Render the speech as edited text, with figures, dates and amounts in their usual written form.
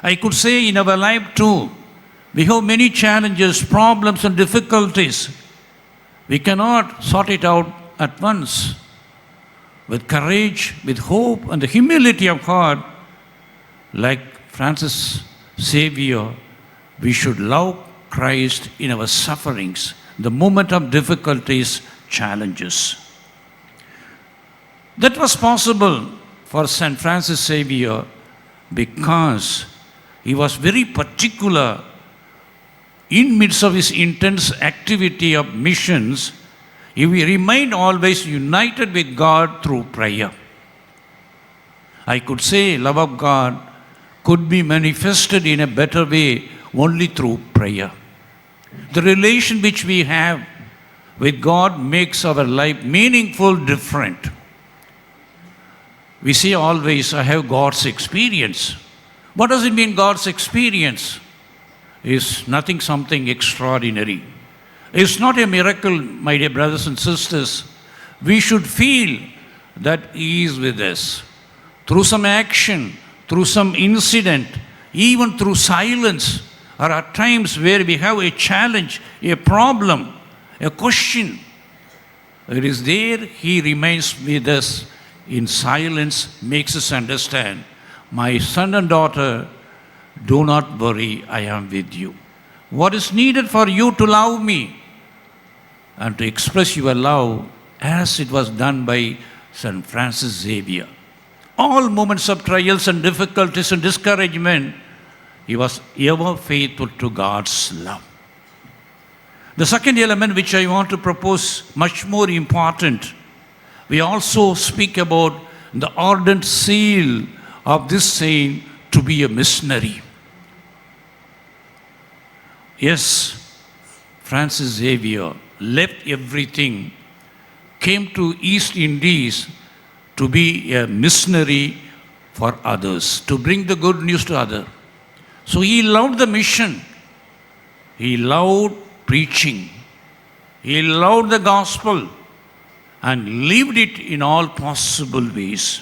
I could say in our life too, we have many challenges, problems, and difficulties. We cannot sort it out at once. With courage, with hope, and the humility of heart, like Francis Xavier, we should love Christ in our sufferings, the moment of difficulties, challenges. That was possible for St. Francis Xavier because he was very particular in midst of his intense activity of missions. He remained always united with God through prayer. I could say love of God could be manifested in a better way only through prayer. The relation which we have with God makes our life meaningful, different. We say always, I have God's experience. What does it mean, God's experience? It's nothing something extraordinary. It's not a miracle, my dear brothers and sisters. We should feel that He is with us. Through some action, through some incident, even through silence, or at times where we have a challenge, a problem, a question. It is there He remains with us in silence, makes us understand. My son and daughter, do not worry, I am with you. What is needed for you to love me and to express your love as it was done by St. Francis Xavier. All moments of trials and difficulties and discouragement, he was ever faithful to God's love. The second element which I want to propose, much more important, we also speak about the ardent zeal of this saint to be a missionary. Yes, Francis Xavier left everything, came to East Indies to be a missionary for others, to bring the good news to others. So he loved the mission. He loved preaching. He loved the gospel and lived it in all possible ways.